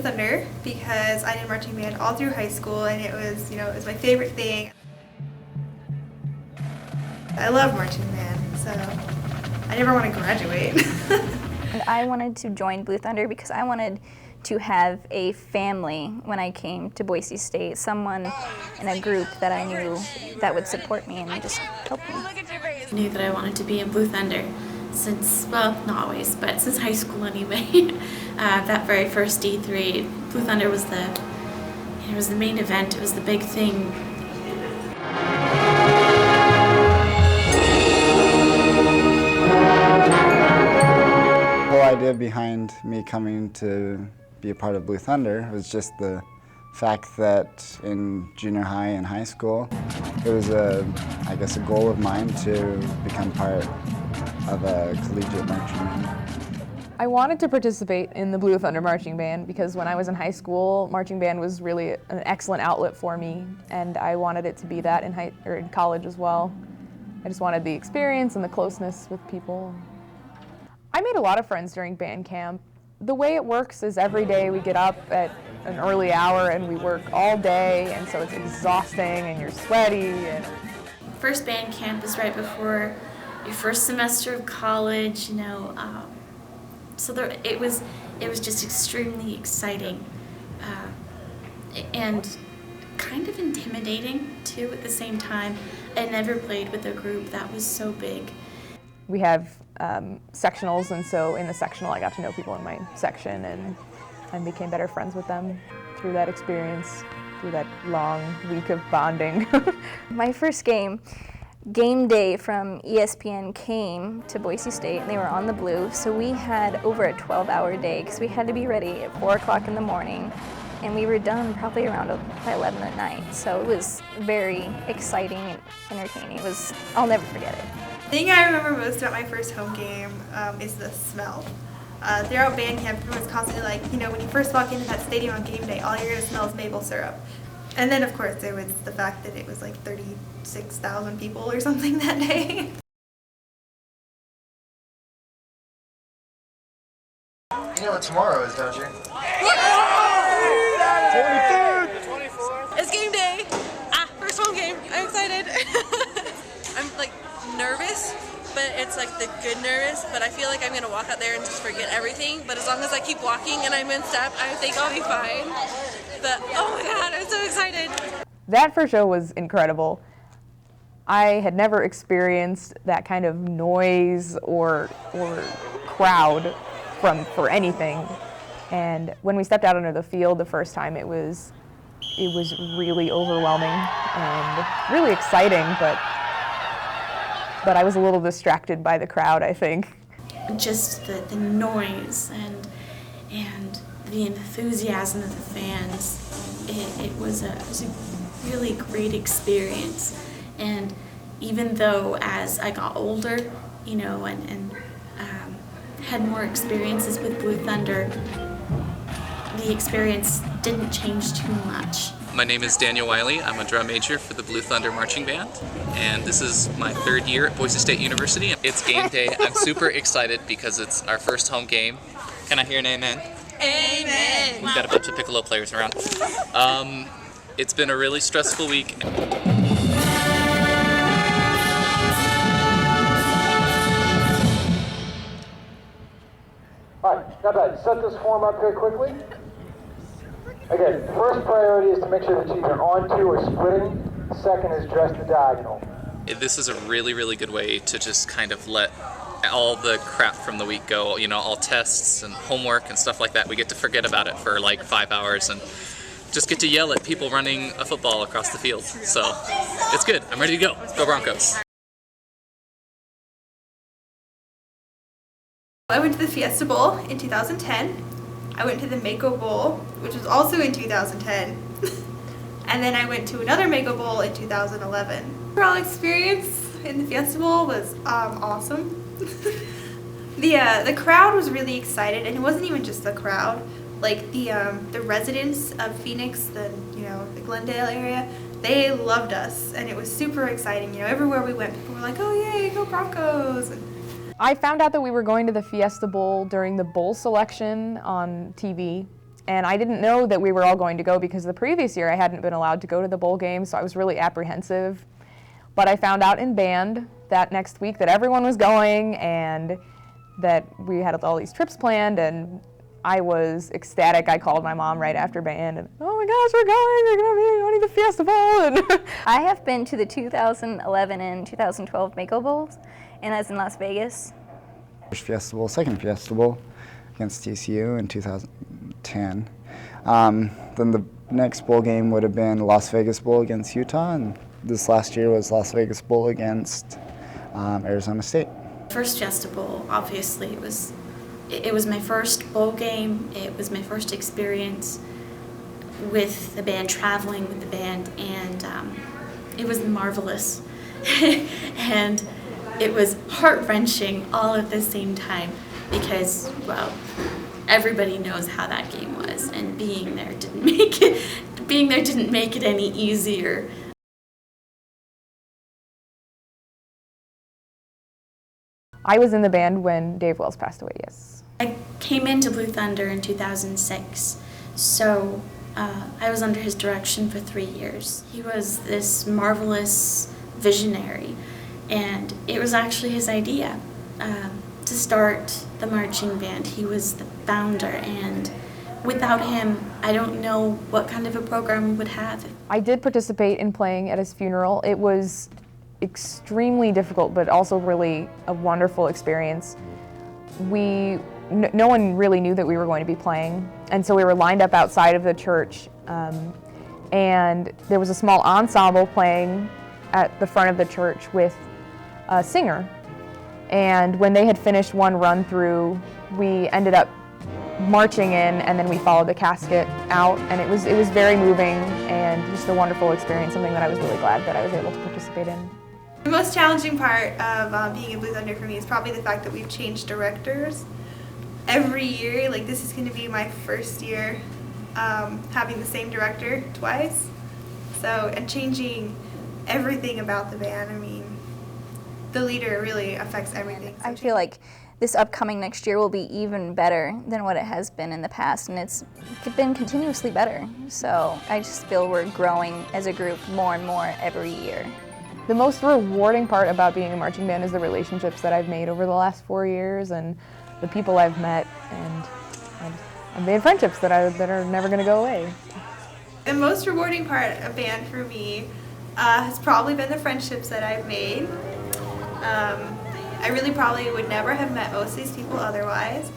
Thunder because I did marching band all through high school, and it was, it was my favorite thing. I love marching band, so I never want to graduate. And I wanted to join Blue Thunder because I wanted to have a family when I came to Boise State, someone in a group that I knew that would support me and just help me. I knew that I wanted to be in Blue Thunder since, well, not always, but since high school anyway. That very first D3, Blue Thunder was the main event, it was the big thing. The whole idea behind me coming to be a part of Blue Thunder was just the fact that in junior high and high school, it was I guess a goal of mine to become part of a collegiate marching band. I wanted to participate in the Blue Thunder Marching Band because when I was in high school, marching band was really an excellent outlet for me, and I wanted it to be that in college as well. I just wanted the experience and the closeness with people. I made a lot of friends during band camp. The way it works is every day we get up at an early hour and we work all day, and so it's exhausting and you're sweaty. First band camp is right before your first semester of college, so it was just extremely exciting and kind of intimidating too at the same time. I never played with a group that was so big. We have sectionals, and so in the sectional I got to know people in my section and became better friends with them through that experience, through that long week of bonding. My first game day from ESPN came to Boise State, and they were on the Blue, so we had over a 12-hour day because we had to be ready at 4 o'clock in the morning, and we were done probably around by 11 at night, so it was very exciting and entertaining. I'll never forget it. The thing I remember most about my first home game is the smell. Throughout band camp, everyone's constantly like, when you first walk into that stadium on game day, all you're going to smell is maple syrup. And then, of course, there was the fact that it was like 36,000 people or something that day. You know what tomorrow is, don't you? 24th! It's game day! First home game. I'm excited. I'm nervous, but it's the good nervous, but I feel like I'm going to walk out there and just forget everything, but as long as I keep walking and I'm in step, I think I'll be fine. But oh my god, I'm so excited. That first show was incredible. I had never experienced that kind of noise or crowd for anything. And when we stepped out onto the field the first time, it was really overwhelming and really exciting, but I was a little distracted by the crowd, I think. Just the noise and the enthusiasm of the fans, it was a really great experience. And even though as I got older, and had more experiences with Blue Thunder, the experience didn't change too much. My name is Daniel Wiley. I'm a drum major for the Blue Thunder Marching Band, and this is my third year at Boise State University. It's game day. I'm super excited because it's our first home game. Can I hear an amen? Amen! We've got a bunch of piccolo players around. It's been a really stressful week. Alright, not bad. Set this form up here quickly. Again, first priority is to make sure that you're either onto or splitting. Second is dress the diagonal. This is a really, really good way to just kind of let all the crap from the week go, all tests and homework and stuff like that. We get to forget about it for 5 hours and just get to yell at people running a football across the field. So it's good. I'm ready to go. Go Broncos. I went to the Fiesta Bowl in 2010. I went to the Mako Bowl, which was also in 2010. And then I went to another Mako Bowl in 2011. Overall experience in the Fiesta Bowl was awesome. The crowd was really excited, and it wasn't even just the crowd. The residents of Phoenix, the Glendale area, they loved us, and it was super exciting. Everywhere we went, people were like, "Oh yay, go Broncos!" I found out that we were going to the Fiesta Bowl during the bowl selection on TV, And I didn't know that we were all going to go because the previous year I hadn't been allowed to go to the bowl game, so I was really apprehensive. But I found out in band that next week that everyone was going and that we had all these trips planned, and I was ecstatic. I called my mom right after band and, oh my gosh, we're going to the Fiesta Bowl. And I have been to the 2011 and 2012 Mako Bowls, and that's in Las Vegas. First Fiesta Bowl, second Fiesta Bowl against TCU in 2010. Then the next bowl game would have been Las Vegas Bowl against Utah, and this last year was Las Vegas Bowl against Arizona State. First Fiesta Bowl, obviously, it was my first bowl game. It was my first experience with the band, traveling with the band, and it was marvelous. And it was heart-wrenching all at the same time because, well, everybody knows how that game was, and being there didn't make it any easier. I was in the band when Dave Wells passed away, yes. I came into Blue Thunder in 2006, so I was under his direction for 3 years. He was this marvelous visionary, and it was actually his idea to start the marching band. He was the founder, and without him, I don't know what kind of a program we would have. I did participate in playing at his funeral. It was extremely difficult, but also really a wonderful experience. No one really knew that we were going to be playing, and so we were lined up outside of the church, and there was a small ensemble playing at the front of the church with a singer. And when they had finished one run through, we ended up marching in, and then we followed the casket out, and it was very moving and just a wonderful experience, something that I was really glad that I was able to participate in. The most challenging part of being in Blue Thunder for me is probably the fact that we've changed directors every year. Like, this is going to be my first year having the same director twice. So, and changing everything about the band. I mean, the leader really affects everything. I feel like this upcoming next year will be even better than what it has been in the past, and it's been continuously better. So I just feel we're growing as a group more and more every year. The most rewarding part about being a marching band is the relationships that I've made over the last 4 years and the people I've met, and I've made friendships that are never going to go away. The most rewarding part of band for me has probably been the friendships that I've made. I really probably would never have met most of these people otherwise,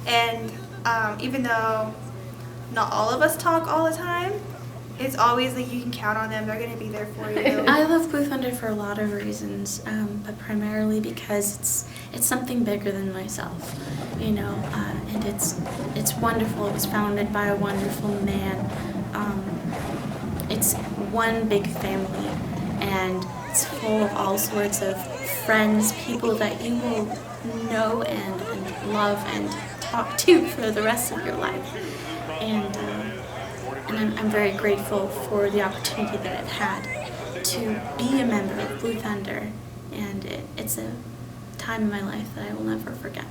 and even though not all of us talk all the time, it's always like you can count on them. They're going to be there for you. I love Blue Thunder for a lot of reasons, but primarily because it's something bigger than myself, you know, and it's wonderful. It was founded by a wonderful man. It's one big family, and it's full of all sorts of friends, people that you will know and love and talk to for the rest of your life. And I'm very grateful for the opportunity that I've had to be a member of Blue Thunder, and it's a time in my life that I will never forget.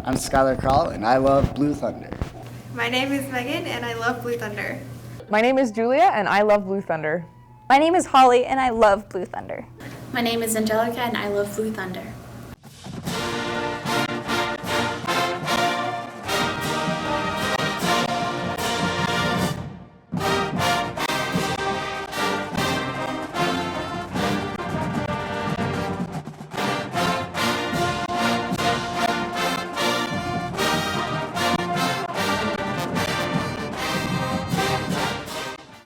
I'm Skylar Krall, and I love Blue Thunder. My name is Megan, and I love Blue Thunder. My name is Julia, and I love Blue Thunder. My name is Holly, and I love Blue Thunder. My name is Angelica, and I love Blue Thunder.